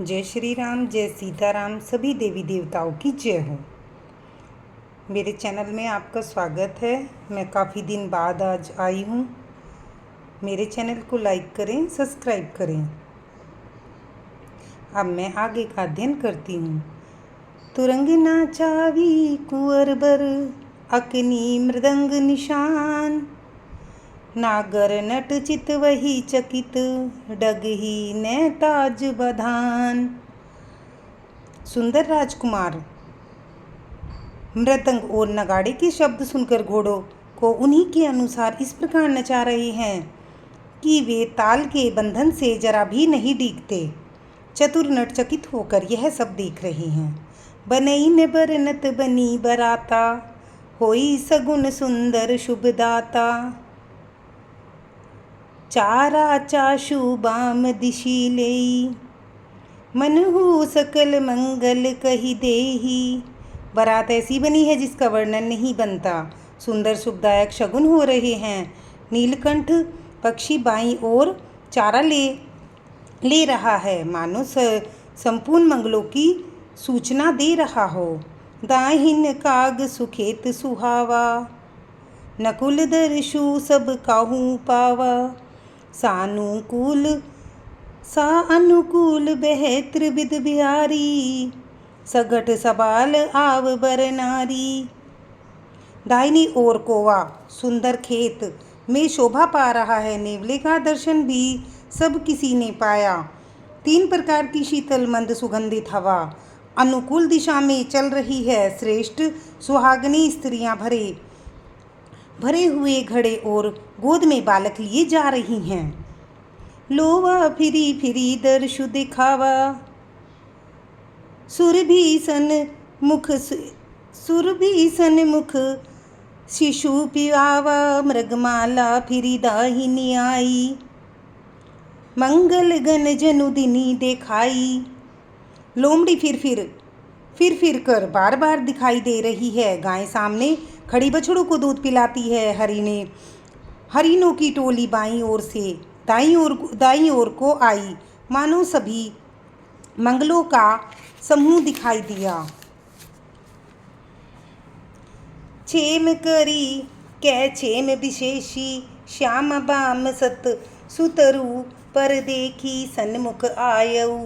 जय श्री राम, जय सीताराम, सभी देवी देवताओं की जय हो। मेरे चैनल में आपका स्वागत है। मैं काफ़ी दिन बाद आज आई हूँ। मेरे चैनल को लाइक करें, सब्सक्राइब करें। अब मैं आगे का अध्ययन करती हूँ। तुरंग नाचावी कुंवर बर, अकनी मृदंग निशान, नागर नट चित वही चकित, डगही ने ताज बधान। सुंदर राजकुमार मृदंग और नगाड़े के शब्द सुनकर घोड़ों को उन्हीं के अनुसार इस प्रकार नचा रहे हैं कि वे ताल के बंधन से जरा भी नहीं डिगते। चतुर नट चकित होकर यह सब देख रहे हैं। बनई ने बरनत बनी बराता, होई सगुन सुंदर शुभदाता। चारा चाशु बाम दिशी लेई, मनहु सकल मंगल कही देही। बारात ऐसी बनी है जिसका वर्णन नहीं बनता। सुंदर शुभदायक शगुन हो रहे हैं। नीलकंठ पक्षी बाईं ओर चारा ले रहा है, मानो संपूर्ण मंगलों की सूचना दे रहा हो। दाहिन काग सुखेत सुहावा, नकुल दर्शु सब काहू पावा। सा अनुकूल बहत्र बिद बिहारी, सगट सबाल आव बर नारी। दाहिनी ओर कोवा सुंदर खेत में शोभा पा रहा है। नेवले का दर्शन भी सब किसी ने पाया। 3 प्रकार की शीतल मंद सुगंधित हवा अनुकूल दिशा में चल रही है। श्रेष्ठ सुहागनी स्त्रियां भरे हुए घड़े और गोद में बालक लिए जा रही हैं। लोवा फिरी फिरी दर्शु दिखावा, सुरभीषण मुख शिशु पियावा। मृगमाला फिरी दाहिनी आई, मंगल गण जनुदिनी देखाई। लोमड़ी फिर कर बार बार दिखाई दे रही है। गाय सामने खड़ी बछड़ों को दूध पिलाती है। हरिणों की टोली बाईं ओर से दाईं ओर को आई, मानो सभी मंगलों का समूह दिखाई दिया। छेम करी कै छेम विशेषी, श्याम बाम सत सुतरु पर देखी। सन्मुख आयऊ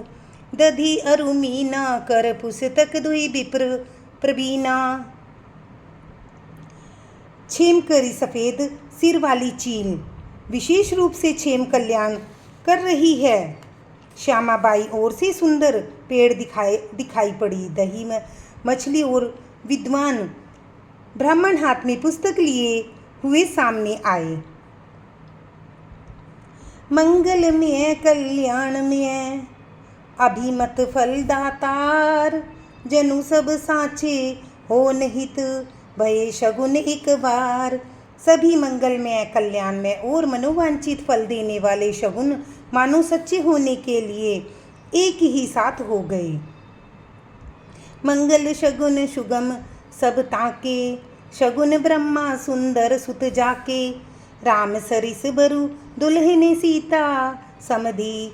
दधि अरु मीना, कर पुस्तक दुई विप्र प्रवीणा। छेम करी सफ़ेद सिर वाली चील विशेष रूप से छेम कल्याण कर रही है। श्यामाबाई ओर से सुंदर पेड़ दिखाई पड़ी। दही में मछली और विद्वान ब्राह्मण हाथ में पुस्तक लिए हुए सामने आए। मंगल में कल्याण में अभिमत फल दातार, जनु सब साचे हो निहित, भये शगुन एक बार। सभी मंगल में, कल्याण में और मनोवांछित फल देने वाले शगुन मानो सच्चे होने के लिए एक ही साथ हो गए। मंगल शगुन सुगम सब ताके, शगुन ब्रह्मा सुंदर सुत जाके। राम सरिस बरु दुल्हन सीता, समधि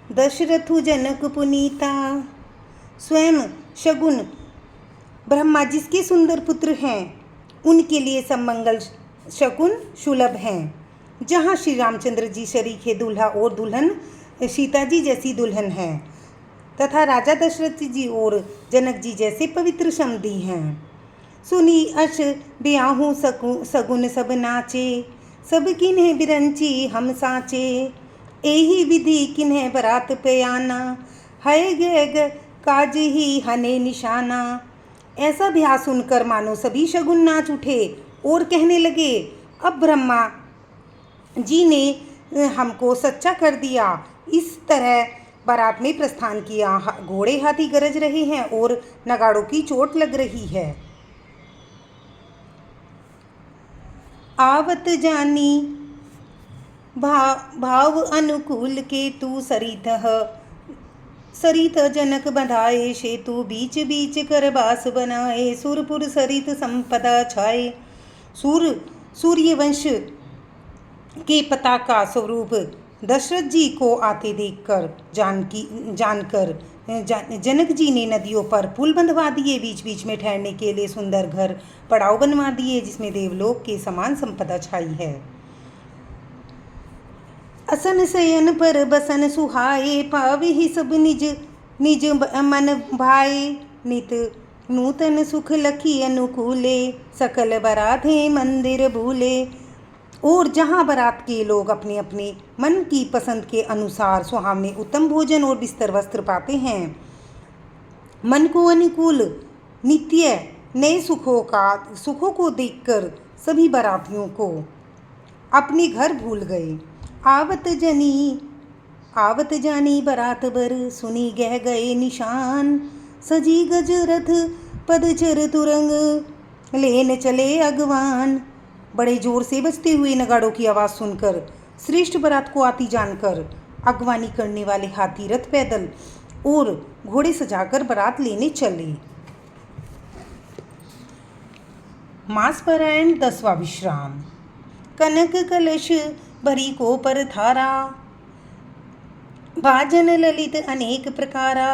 दशरथु जनक पुनीता। स्वयं शगुन ब्रह्मा जिसके सुंदर पुत्र हैं, उनके लिए सब मंगल शकुन सुलभ हैं। जहाँ श्री रामचंद्र जी शरीक है दूल्हा और दुल्हन सीता जी जैसी दुल्हन है, तथा राजा दशरथ जी और जनक जी जैसे पवित्र समधी हैं। सुनी अश ब्याहू सगुन सब नाचे, सब किन्हें बिरंची हम साचे। एही विधि किन्हें बरात पे आना, है गे काज ही हने निशाना। ऐसा ब्याह सुनकर मानो सभी शगुन नाच उठे और कहने लगे, अब ब्रह्मा जी ने हमको सच्चा कर दिया। इस तरह बारात में प्रस्थान किया। घोड़े हाथी गरज रहे हैं और नगाड़ों की चोट लग रही है। आवत जानी भाव अनुकूल के तू सरित जनक बधाए, सेतु बीच बीच कर बास बनाए। सुरपुर सरित संपदा छाए। सूर्यवंश के पताका स्वरूप दशरथ जी को आते देखकर जनक जी ने नदियों पर पुल बंधवा दिए, बीच बीच में ठहरने के लिए सुंदर घर पड़ाव बनवा दिए जिसमें देवलोक के समान संपदा छाई है। असन शयन पर बसन सुहाए, पावे ही सब निज निज मन भाए। नित नूतन सुख लखी अनुकूले, सकल बराधे मंदिर भूले। और जहाँ बारात के लोग अपने अपने मन की पसंद के अनुसार सुहावने उत्तम भोजन और बिस्तर वस्त्र पाते हैं, मन को अनुकूल नित्य नए सुखों को देखकर सभी बारातियों को अपने घर भूल गए। आवत जानी बारात बर, सुनी गह गए निशान। सजी गज रथ पदचर तुरंग, लेन चले अगवान। बड़े जोर से बजते हुए नगाड़ों की आवाज़ सुनकर, श्रेष्ठ बारात को आती जानकर अगवानी करने वाले हाथी रथ पैदल और घोड़े सजाकर बारात लेने चले। मास पारायण 10वां विश्राम। कनक कलश भरी को पर थारा, भाजन ललित अनेक प्रकारा।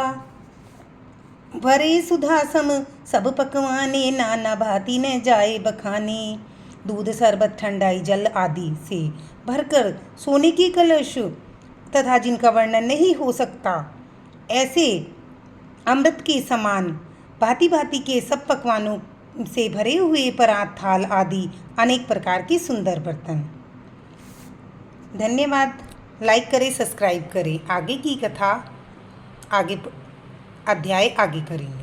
भरे सुधा सम सब पकवाने, नाना भांति न जाए बखाने। दूध शरबत ठंडाई जल आदि से भरकर सोने की कलश तथा जिनका वर्णन नहीं हो सकता, ऐसे अमृत के समान भांति भांति के सब पकवानों से भरे हुए परात, थाल आदि अनेक प्रकार के सुंदर बर्तन। धन्यवाद। लाइक करें, सब्सक्राइब करें। आगे की कथा अध्याय आगे करेंगे।